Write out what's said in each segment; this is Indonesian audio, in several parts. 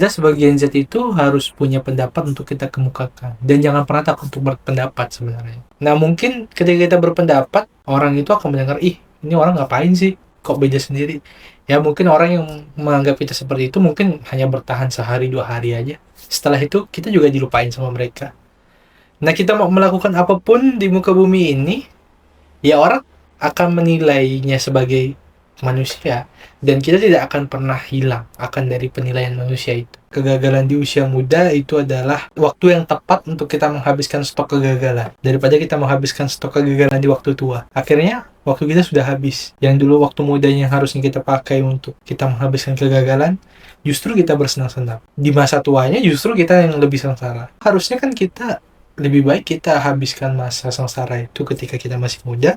kita sebagai Gen Z itu harus punya pendapat untuk kita kemukakan. Dan jangan pernah takut untuk berpendapat sebenarnya. Nah, mungkin ketika kita berpendapat, orang itu akan mendengar, ih, ini orang ngapain sih? Kok beda sendiri? Ya, mungkin orang yang menganggap kita seperti itu mungkin hanya bertahan sehari, 2 hari aja. Setelah itu, kita juga dilupain sama mereka. Nah, kita mau melakukan apapun di muka bumi ini, ya orang akan menilainya sebagai manusia, dan kita tidak akan pernah hilang akan dari penilaian manusia itu. Kegagalan di usia muda itu adalah waktu yang tepat untuk kita menghabiskan stok kegagalan daripada kita menghabiskan stok kegagalan di waktu tua. Akhirnya waktu kita sudah habis. Yang dulu waktu mudanya harusnya kita pakai untuk kita menghabiskan kegagalan, justru kita bersenang-senang. Di masa tuanya justru kita yang lebih sengsara. Harusnya kan kita lebih baik kita habiskan masa sengsara itu ketika kita masih muda,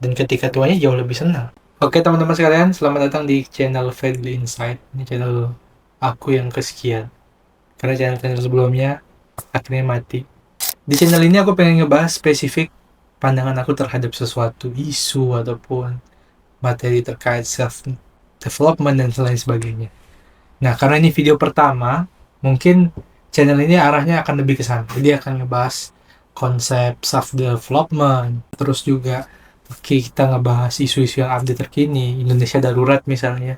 dan ketika tuanya jauh lebih senang. Oke teman-teman sekalian, selamat datang di channel Fadly Insight. Ini channel aku yang kesekian, karena channel-channel sebelumnya akhirnya mati. Di channel ini aku pengen ngebahas spesifik pandangan aku terhadap sesuatu isu ataupun materi terkait self-development dan lain sebagainya. Nah, karena ini video pertama, mungkin channel ini arahnya akan lebih ke sana. Jadi akan ngebahas konsep self-development, terus juga kita ngebahas isu-isu yang update terkini, Indonesia darurat misalnya,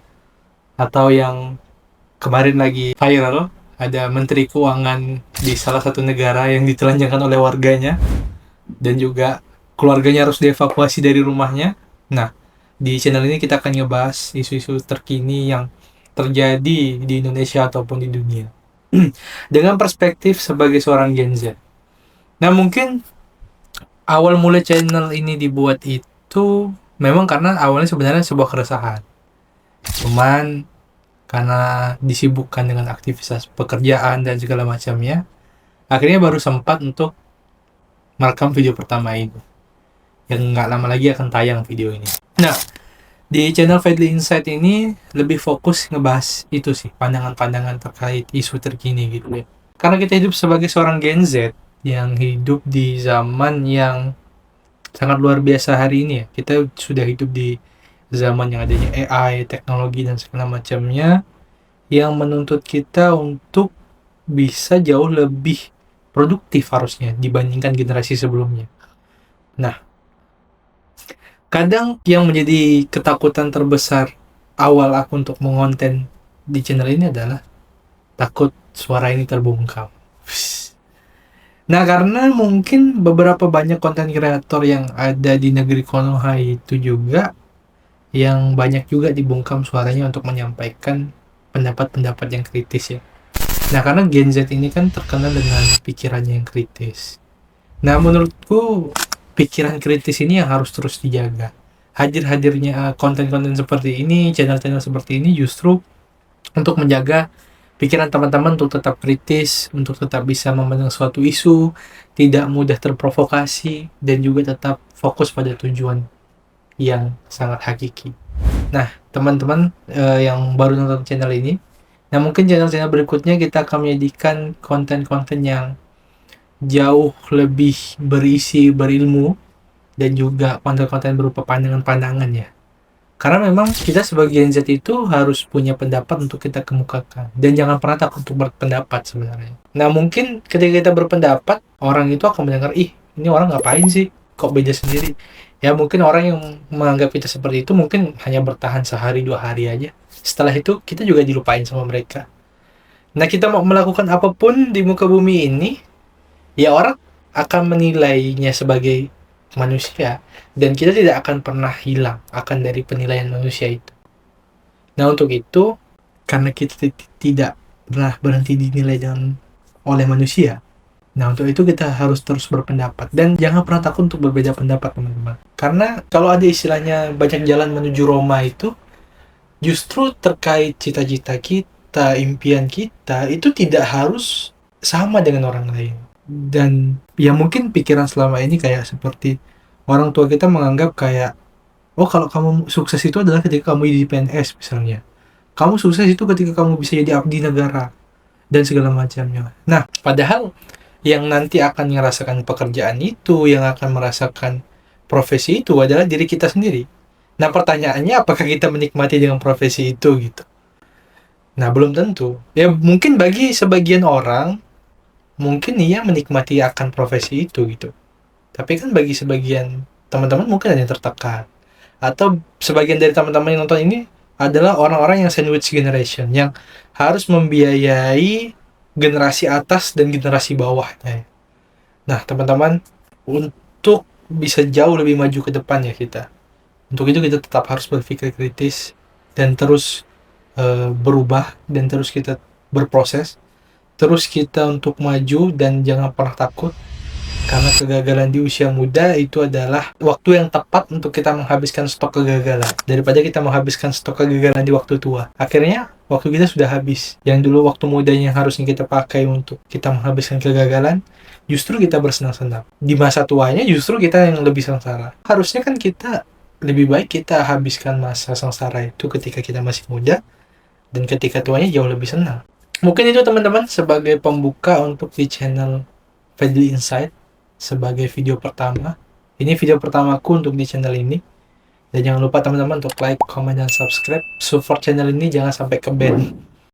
atau yang kemarin lagi viral, ada Menteri Keuangan di salah satu negara yang ditelanjangkan oleh warganya, dan juga keluarganya harus dievakuasi dari rumahnya. Nah, di channel ini kita akan ngebahas isu-isu terkini yang terjadi di Indonesia ataupun di dunia dengan perspektif sebagai seorang Gen Z. Nah, mungkin awal mulai channel ini dibuat itu memang karena awalnya sebenarnya sebuah keresahan. Cuman karena disibukkan dengan aktivitas pekerjaan dan segala macamnya, akhirnya baru sempat untuk merekam video pertama ini. Yang nggak lama lagi akan tayang video ini. Nah, di channel Fadly Insight ini lebih fokus ngebahas itu sih, pandangan-pandangan terkait isu terkini gitu ya. Karena kita hidup sebagai seorang Gen Z yang hidup di zaman yang sangat luar biasa hari ini ya. Kita sudah hidup di zaman yang adanya AI, teknologi dan segala macamnya, yang menuntut kita untuk bisa jauh lebih produktif harusnya dibandingkan generasi sebelumnya. Nah, kadang yang menjadi ketakutan terbesar awal aku untuk mengonten di channel ini adalah takut suara ini terbungkam. Nah, karena mungkin beberapa banyak konten kreator yang ada di negeri Konoha itu juga yang banyak juga dibungkam suaranya untuk menyampaikan pendapat-pendapat yang kritis ya. Nah, karena Gen Z ini kan terkenal dengan pikirannya yang kritis. Nah, menurutku pikiran kritis ini yang harus terus dijaga. Hadir-hadirnya konten-konten seperti ini, channel-channel seperti ini justru untuk menjaga pikiran teman-teman untuk tetap kritis, untuk tetap bisa memandang suatu isu, tidak mudah terprovokasi, dan juga tetap fokus pada tujuan yang sangat hakiki. Nah, teman-teman yang baru nonton channel ini, nah mungkin channel-channel berikutnya kita akan menjadikan konten-konten yang jauh lebih berisi, berilmu, dan juga konten-konten berupa pandangan-pandangan ya. Karena memang kita sebagai Gen Z itu harus punya pendapat untuk kita kemukakan, dan jangan pernah takut untuk berpendapat sebenarnya. Nah, mungkin ketika kita berpendapat, orang itu akan mendengar, ih, ini orang ngapain sih? Kok beda sendiri? Ya, mungkin orang yang menganggap kita seperti itu mungkin hanya bertahan sehari, 2 hari aja. Setelah itu, kita juga dilupain sama mereka. Nah, kita mau melakukan apapun di muka bumi ini, ya orang akan menilainya sebagai manusia, dan kita tidak akan pernah hilang akan dari penilaian manusia itu. Nah, untuk itu, karena kita tidak pernah berhenti dinilai oleh manusia, nah untuk itu kita harus terus berpendapat, dan jangan pernah takut untuk berbeda pendapat teman-teman. Karena kalau ada istilahnya banyak jalan menuju Roma itu, justru terkait cita-cita kita, impian kita, itu tidak harus sama dengan orang lain. Dan ya mungkin pikiran selama ini kayak seperti orang tua kita menganggap kayak, oh kalau kamu sukses itu adalah ketika kamu jadi PNS misalnya, kamu sukses itu ketika kamu bisa jadi abdi negara dan segala macamnya. Nah, padahal yang nanti akan merasakan pekerjaan itu, yang akan merasakan profesi itu adalah diri kita sendiri. Nah, pertanyaannya apakah kita menikmati dengan profesi itu gitu. Nah, belum tentu. Ya mungkin bagi sebagian orang, mungkin ia menikmati akan profesi itu gitu. Tapi kan bagi sebagian teman-teman mungkin ada yang tertekan. Atau sebagian dari teman-teman yang nonton ini adalah orang-orang yang sandwich generation, yang harus membiayai generasi atas dan generasi bawahnya. Nah, teman-teman, untuk bisa jauh lebih maju ke depan ya kita. Untuk itu kita tetap harus berpikir kritis dan terus berubah, dan terus kita berproses, terus kita untuk maju, dan jangan pernah takut, karena kegagalan di usia muda itu adalah waktu yang tepat untuk kita menghabiskan stok kegagalan daripada kita menghabiskan stok kegagalan di waktu tua. Akhirnya waktu kita sudah habis. Yang dulu waktu mudanya yang harusnya kita pakai untuk kita menghabiskan kegagalan, justru kita bersenang-senang. Di masa tuanya justru kita yang lebih sengsara. Harusnya kan kita lebih baik kita habiskan masa sengsara itu ketika kita masih muda, dan ketika tuanya jauh lebih senang. Mungkin itu teman-teman sebagai pembuka untuk di channel Fadly Insight sebagai video pertama. Ini video pertamaku untuk di channel ini. Dan jangan lupa teman-teman untuk like, comment, dan subscribe. Support channel ini jangan sampai ke ban.